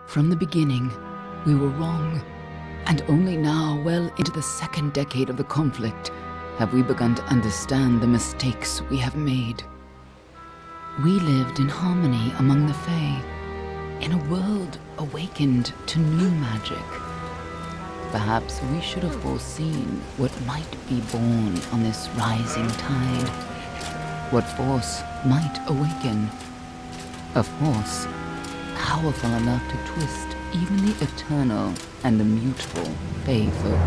From the beginning, we were wrong, and only now, well into the second decade of the conflict, have we begun to understand the mistakes we have made. We lived in harmony among the Fae, in a world awakened to new magic. Perhaps we should have foreseen what might be born on this rising tide. What force might awaken. A force powerful enough to twist even the eternal and the mutable Fae folk.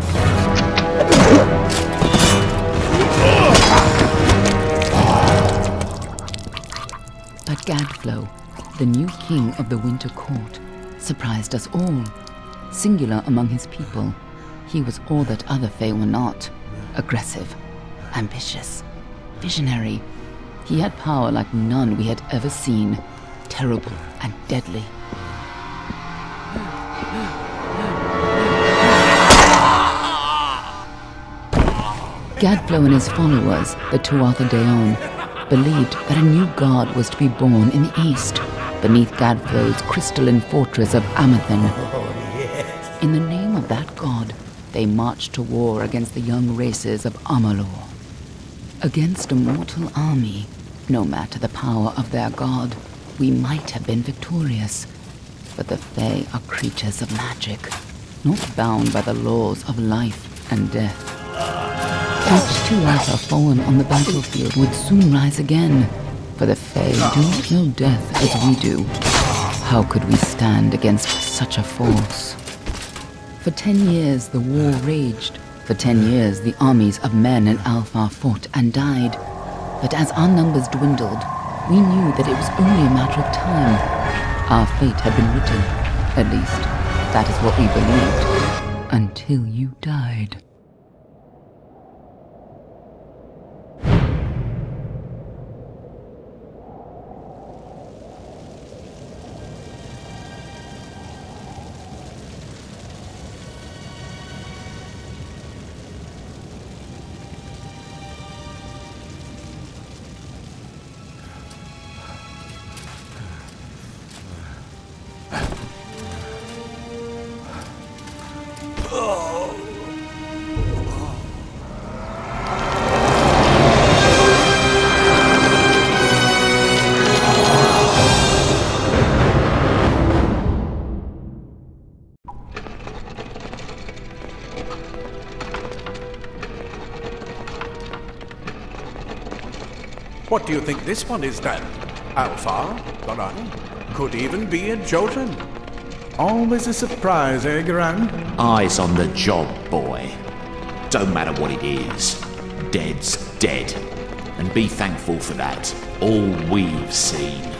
But Gadflow, the new king of the Winter Court, surprised us all. Singular among his people, he was all that other Fae were not. Aggressive, ambitious, visionary. He had power like none we had ever seen, terrible and deadly. Gadflow and his followers, the Tuatha Deon, believed that a new god was to be born in the east, beneath Gadflow's crystalline fortress of Amathen. In the name of that god, they marched to war against the young races of Amalur. Against a mortal army, no matter the power of their god, we might have been victorious. But the Fae are creatures of magic, not bound by the laws of life and death. Each Tuatha fallen on the battlefield would soon rise again, for the Fae do not know death as we do. How could we stand against such a force? For 10 years the war raged. For 10 years the armies of Men and Alpha fought and died. But as our numbers dwindled, we knew that it was only a matter of time. Our fate had been written. At least, that is what we believed. Until you died. What do you think this one is then? Alpha? Garan? Could even be a Jotun. Always a surprise, eh, Garan? Eyes on the job, boy. Don't matter what it is. Dead's dead. And be thankful for that. All we've seen.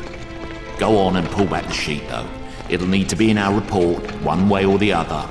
Go on and pull back the sheet, though. It'll need to be in our report, one way or the other.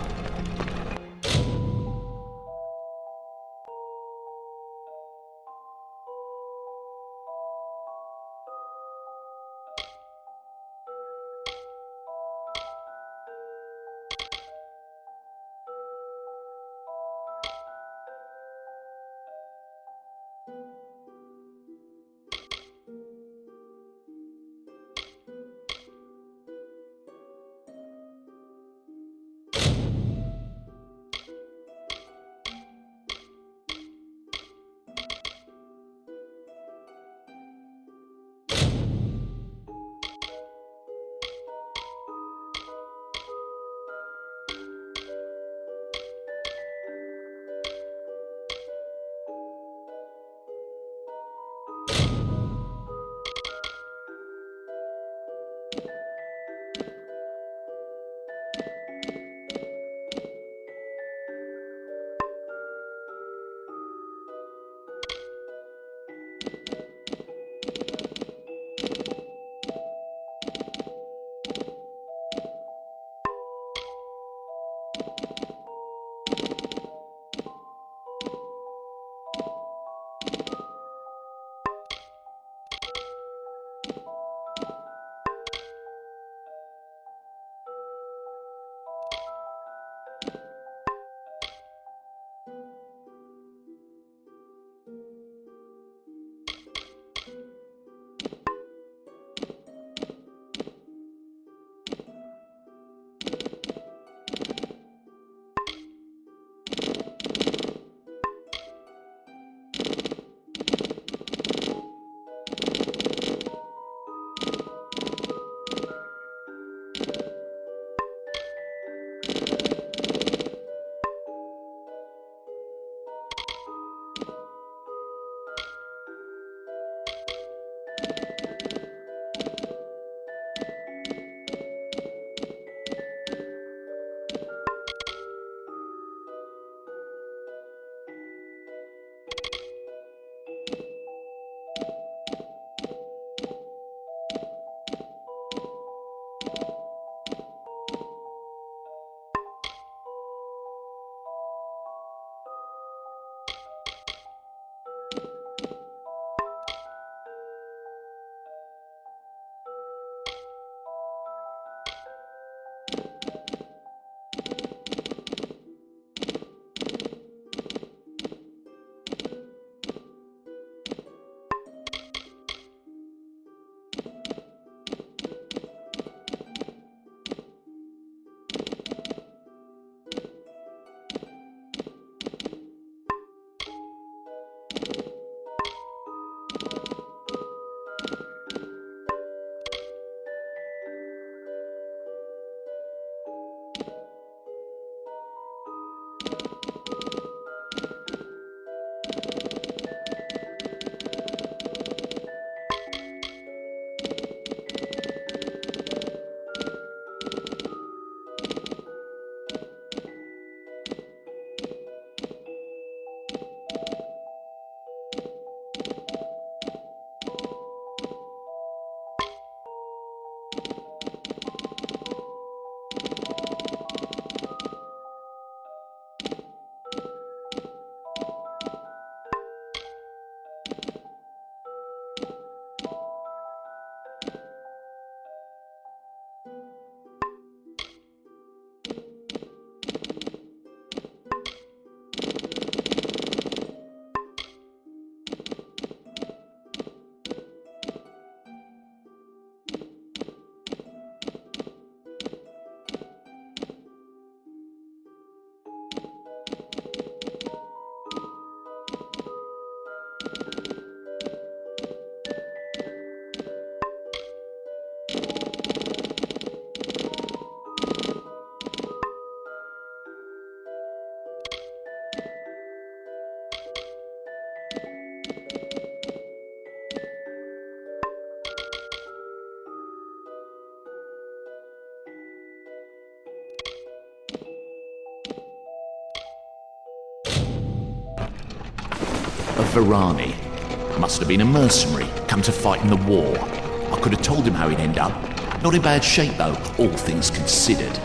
Varani. Must have been a mercenary, come to fight in the war. I could have told him how he'd end up. Not in bad shape, though, all things considered.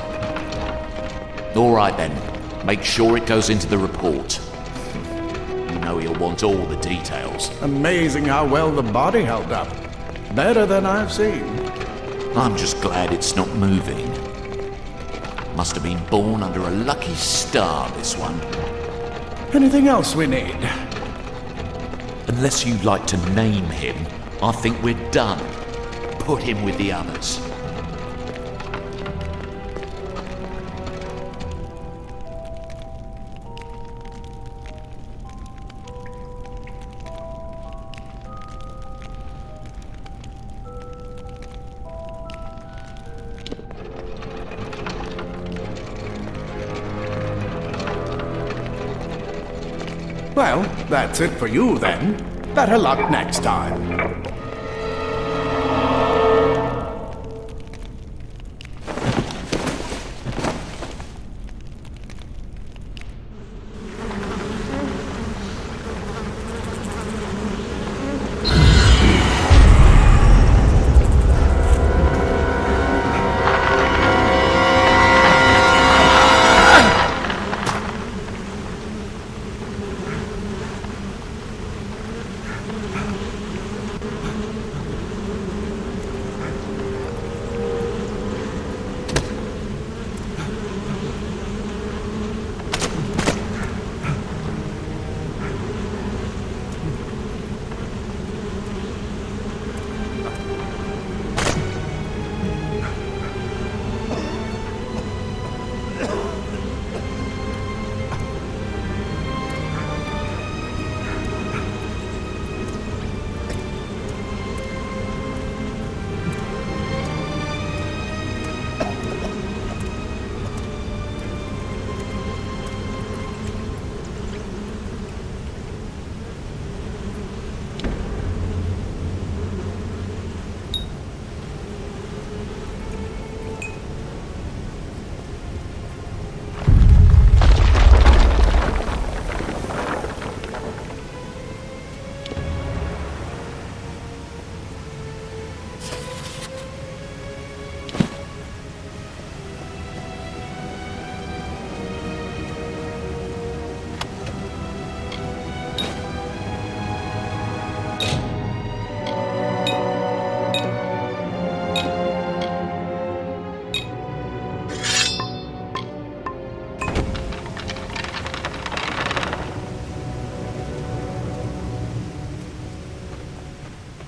All right, then. Make sure it goes into the report. You know he'll want all the details. Amazing how well the body held up. Better than I've seen. I'm just glad it's not moving. Must have been born under a lucky star, this one. Anything else we need? Unless you'd like to name him, I think we're done. Put him with the others. Well, that's it for you then. Better luck next time.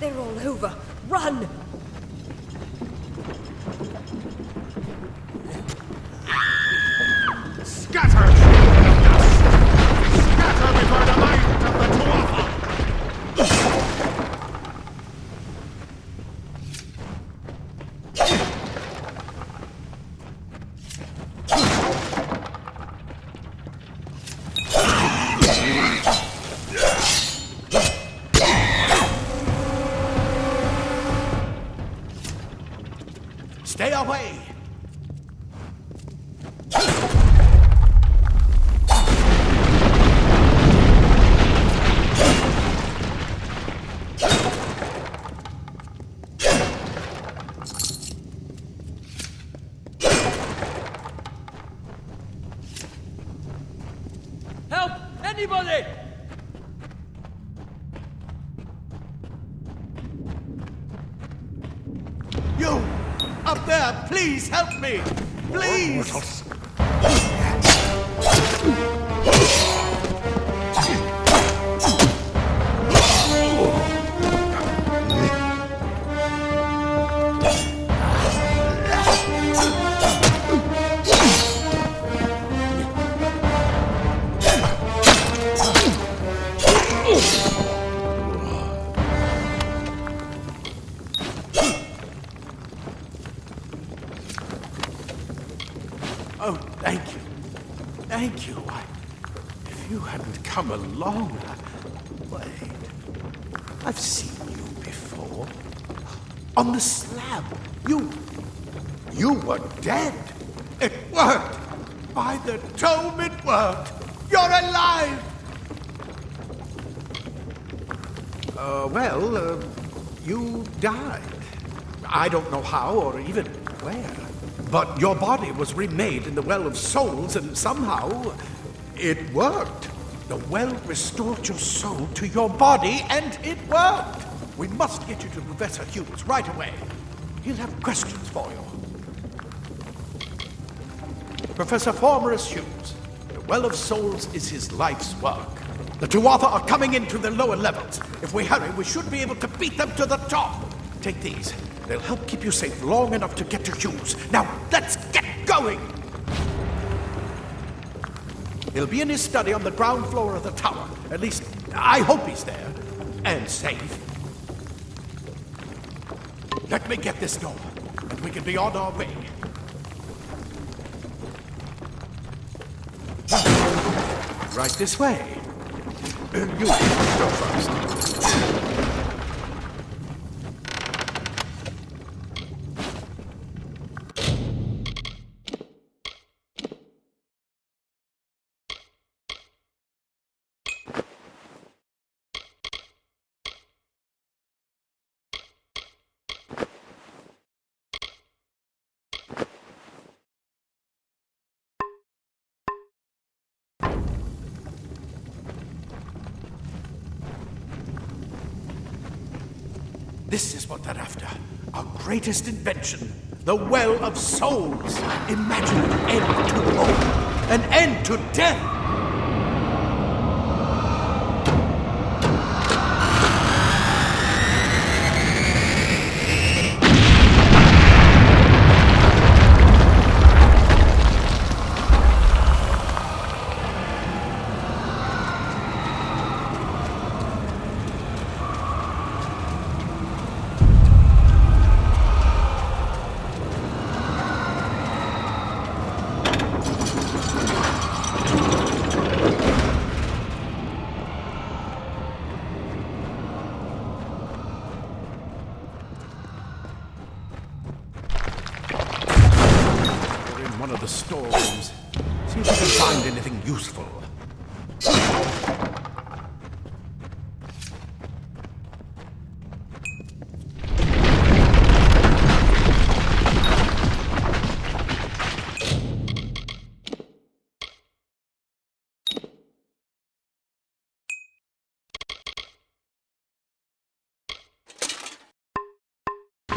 They're all over. Run! Scatter! Scatter before the might of the Tuatha! Stay away! Help! Anybody! You! Up there! Please help me! Please! Oh, thank you. Thank you. If you hadn't come along, wait. I've seen you before. On the slab. You were dead. It worked. By the tome, it worked. You're alive. You died. I don't know how or even where. But your body was remade in the Well of Souls, and somehow it worked. The well restored your soul to your body, and it worked. We must get you to Professor Hughes right away. He'll have questions for you. Professor Formerus Hughes, the Well of Souls is his life's work. The Tuatha are coming in through the lower levels. If we hurry, we should be able to beat them to the top. Take these. They'll help keep you safe long enough to get to Hughes. Now, let's get going! He'll be in his study on the ground floor of the tower. At least, I hope he's there. And safe. Let me get this door, and we can be on our way. Right this way. You go first. This is what they're after. Our greatest invention. The Well of Souls. Imagine an end to all. An end to death. One of the storerooms. See if we can find anything useful.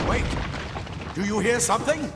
Wait! Do you hear something?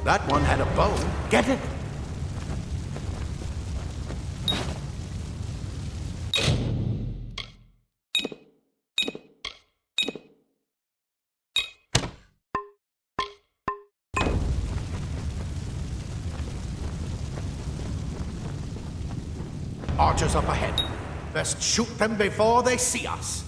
That one had a bow. Get it? Archers up ahead. Best shoot them before they see us.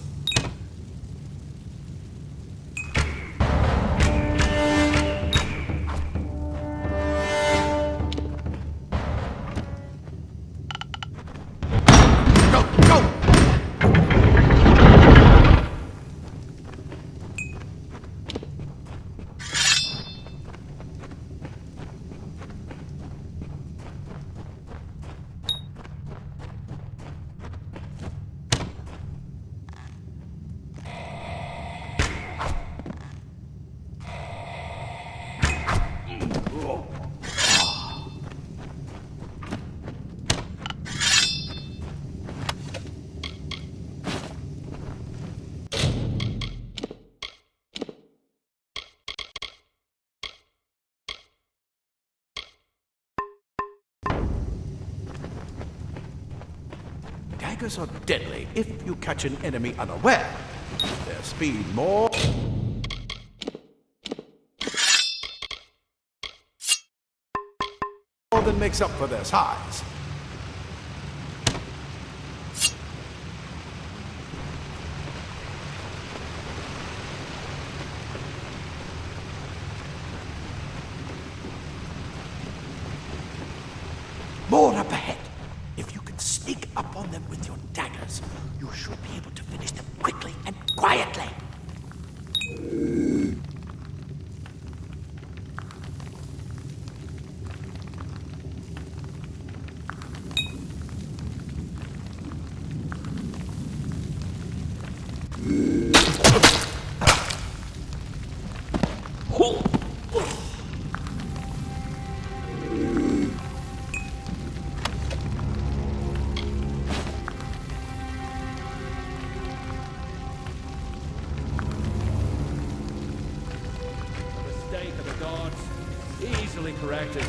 daggers are deadly if you catch an enemy unaware. Their speed more than makes up for their size. More up ahead. If you can sneak up on them with your daggers, you should be able to finish them quickly and quietly. Mistake of the gods, easily corrected.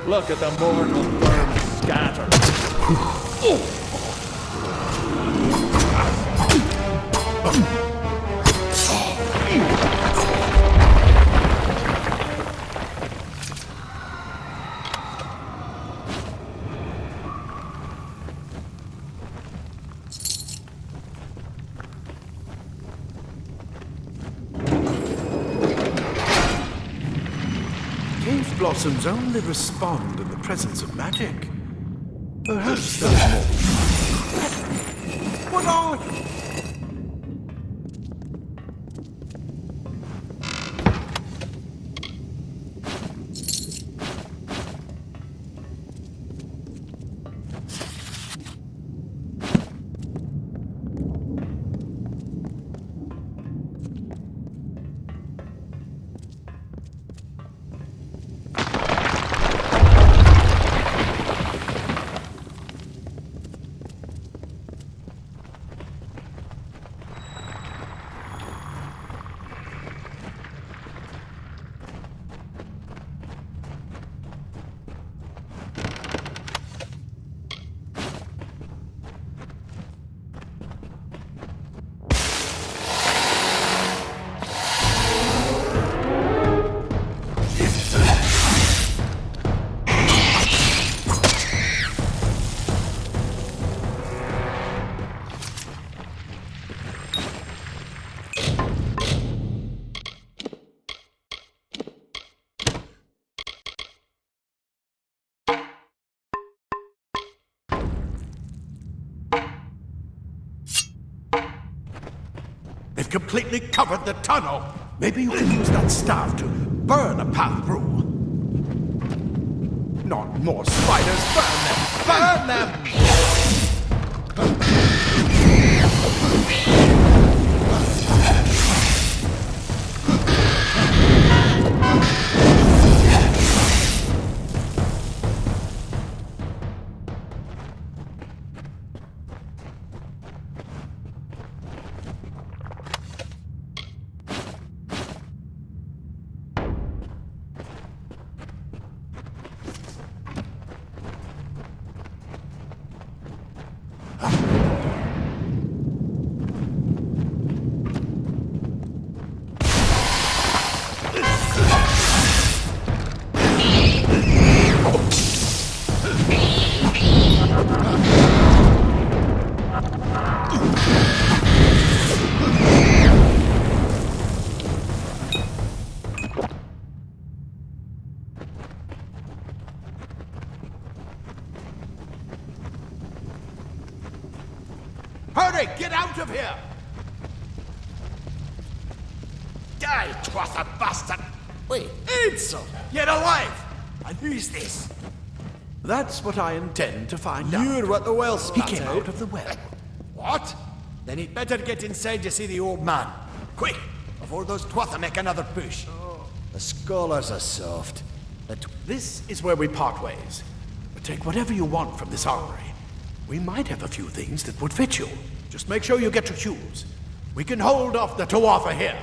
Look at the mortal burn and scatter. Cave blossoms only respond in the presence of magic. Perhaps there's more. What are you? They've completely covered the tunnel. Maybe you can use that staff to burn a path through. Not more spiders. Burn them! Burn them! Hurry! Get out of here! Die, twather bastard! Wait, Ansel! You're alive! And who's this? That's what I intend to find out. You're what the well He spat came out. out of the well. What? Then he'd better get inside to see the old man. Quick, before those twather make another push. The scholars are soft. This is where we part ways. Take whatever you want from this armory. We might have a few things that would fit you. Just make sure you get your shoes. We can hold off the Tuatha here.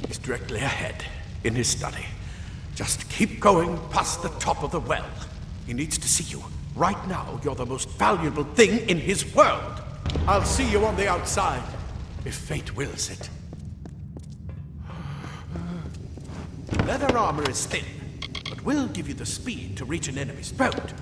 He's directly ahead, in his study. Just keep going past the top of the well. He needs to see you. Right now, you're the most valuable thing in his world. I'll see you on the outside, if fate wills it. Leather armor is thin, but will give you the speed to reach an enemy's boat.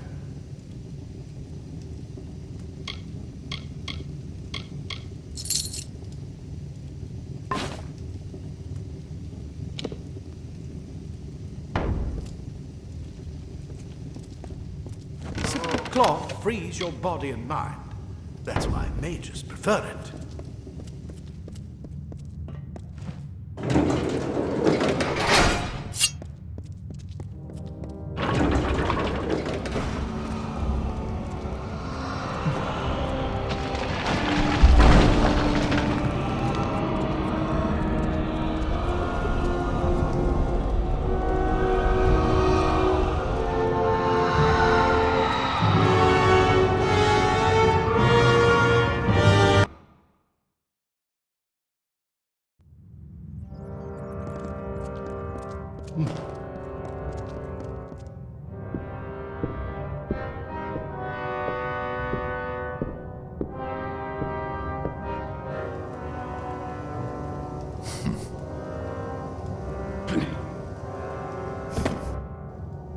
Cloth frees your body and mind. That's why mages prefer it.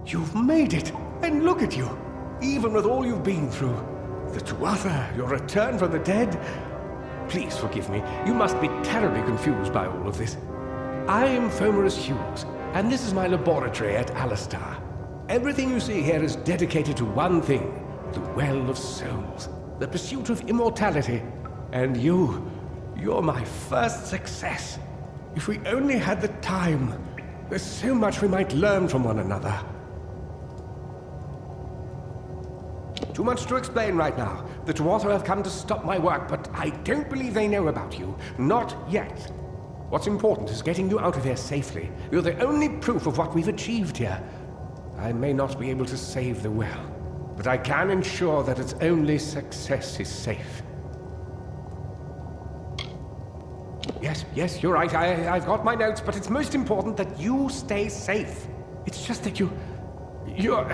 You've made it, and look at you. Even with all you've been through. The Tuatha, your return from the dead. Please forgive me. You must be terribly confused by all of this. I am Fomerus Hughes, and this is my laboratory at Alistar. Everything you see here is dedicated to one thing, the Well of Souls, the pursuit of immortality. And you're my first success. If we only had the time, there's so much we might learn from one another. Too much to explain right now. The Tuatha have come to stop my work, but I don't believe they know about you. Not yet. What's important is getting you out of here safely. You're the only proof of what we've achieved here. I may not be able to save the well, but I can ensure that its only success is safe. Yes, you're right. I've got my notes, but it's most important that you stay safe. It's just that you're...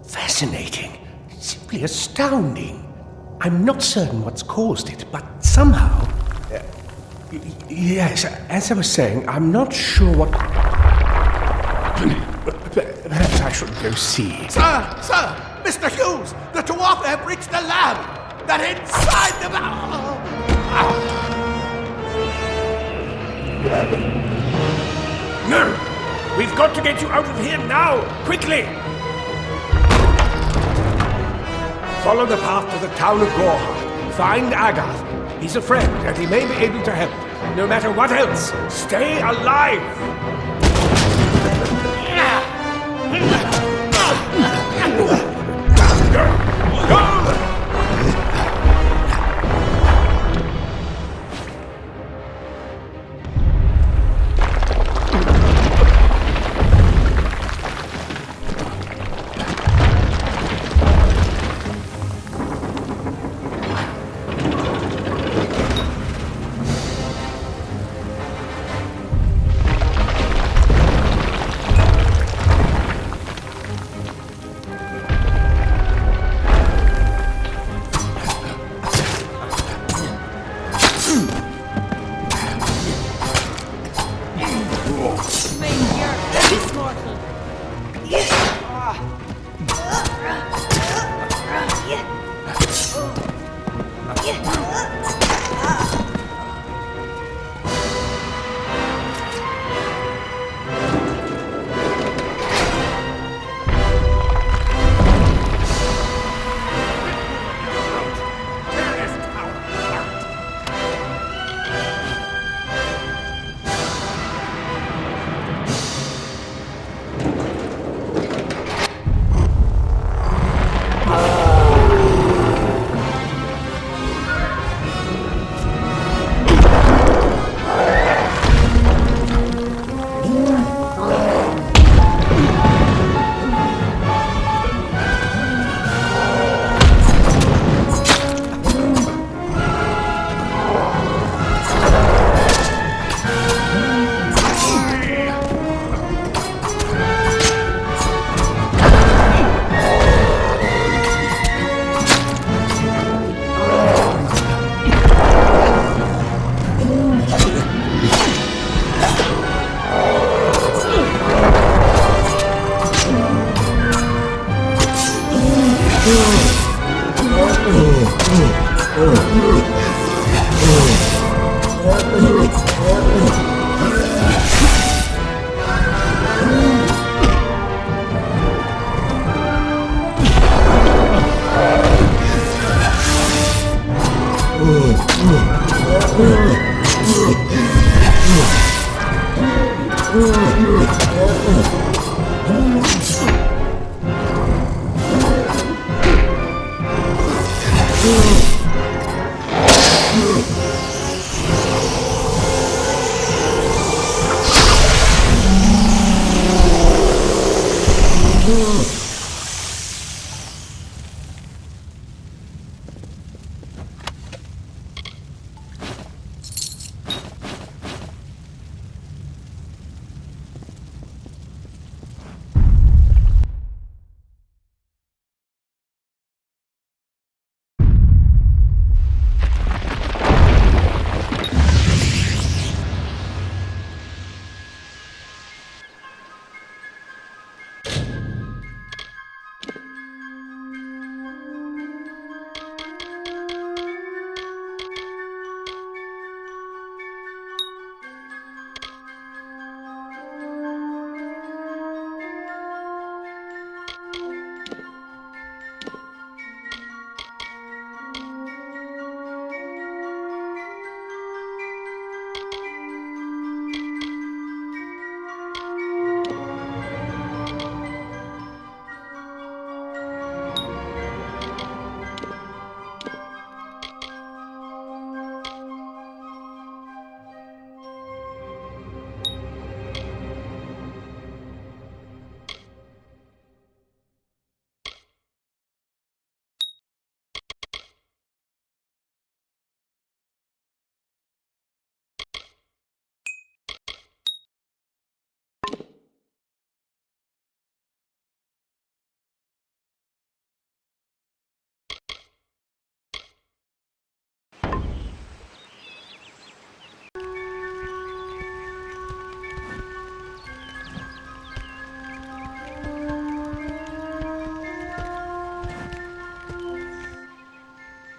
fascinating. Simply astounding. I'm not certain what's caused it, but somehow... yes, as I was saying, I'm not sure what... Perhaps I should go see. Sir! Mr. Hughes! The Tuatha have reached the lab! They're inside the... No! We've got to get you out of here now! Quickly! Follow the path to the town of Gorhart. Find Agath. He's a friend, and he may be able to help. No matter what else, stay alive!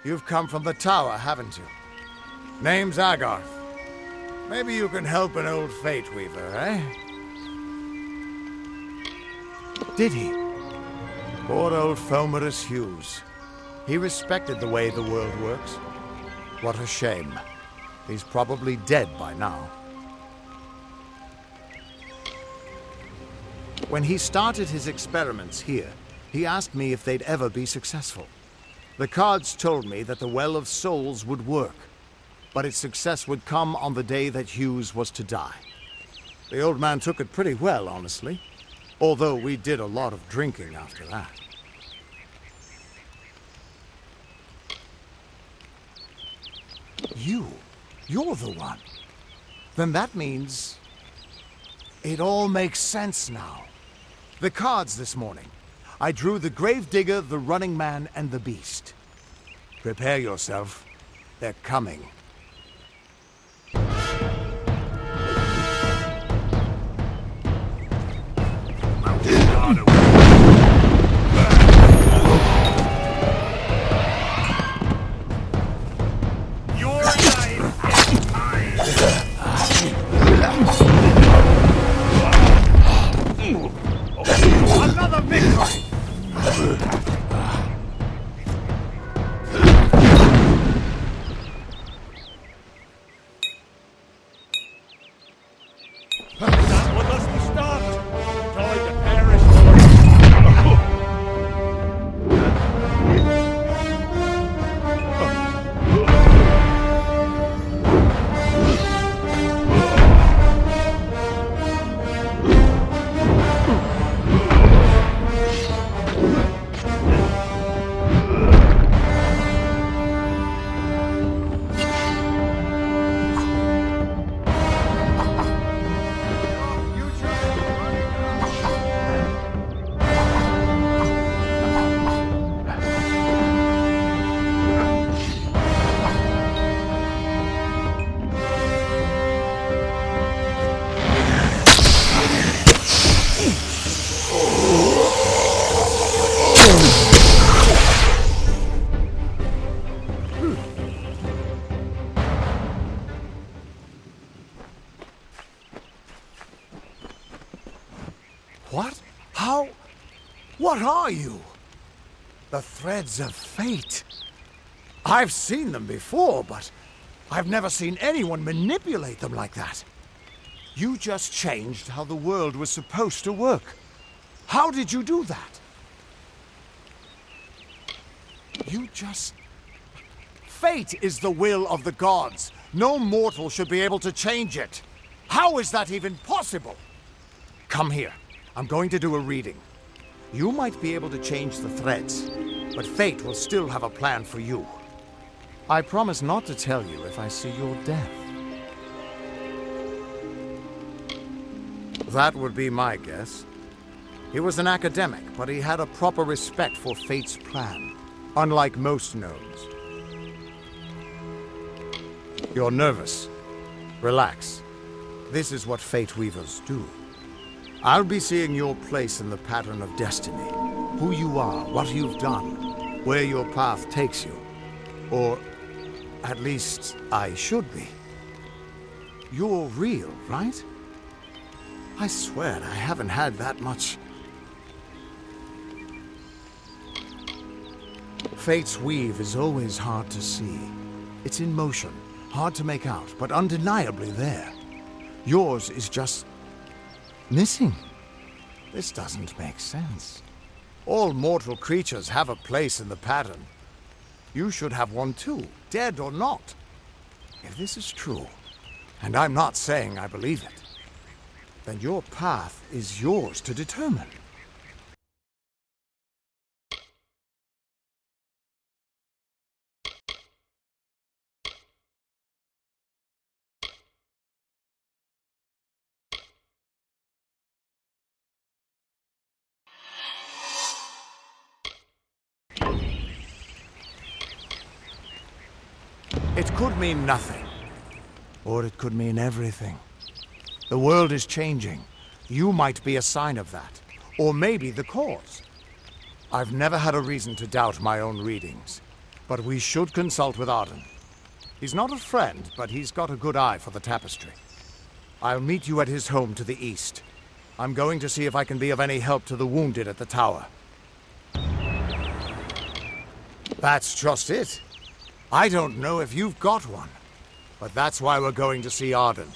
You've come from the tower, haven't you? Name's Agarth. Maybe you can help an old fate weaver, eh? Did he? Poor old Fomerus Hughes. He respected the way the world works. What a shame. He's probably dead by now. When he started his experiments here, he asked me if they'd ever be successful. The cards told me that the Well of Souls would work, but its success would come on the day that Hughes was to die. The old man took it pretty well, honestly, although we did a lot of drinking after that. You're the one. Then that means it all makes sense now. The cards this morning. I drew the Gravedigger, the Running Man, and the Beast. Prepare yourself. They're coming. Another victory! What are you? The threads of fate. I've seen them before, but I've never seen anyone manipulate them like that. You just changed how the world was supposed to work. How did you do that? You just... Fate is the will of the gods. No mortal should be able to change it. How is that even possible? Come here. I'm going to do a reading. You might be able to change the threads, but fate will still have a plan for you. I promise not to tell you if I see your death. That would be my guess. He was an academic, but he had a proper respect for fate's plan, unlike most gnomes. You're nervous. Relax. This is what fate weavers do. I'll be seeing your place in the pattern of destiny. Who you are, what you've done, where your path takes you. Or, at least, I should be. You're real, right? I swear I haven't had that much. Fate's weave is always hard to see. It's in motion, hard to make out, but undeniably there. Yours is just... missing. This doesn't make sense. All mortal creatures have a place in the pattern. You should have one too, dead or not. If this is true, and I'm not saying I believe it, then your path is yours to determine. It could mean nothing, or it could mean everything. The world is changing. You might be a sign of that, or maybe the cause. I've never had a reason to doubt my own readings, but we should consult with Arden. He's not a friend, but he's got a good eye for the tapestry. I'll meet you at his home to the east. I'm going to see if I can be of any help to the wounded at the tower. That's just it. I don't know if you've got one, but that's why we're going to see Arden.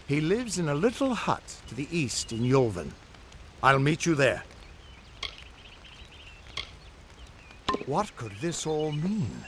He lives in a little hut to the east in Yulven. I'll meet you there. What could this all mean?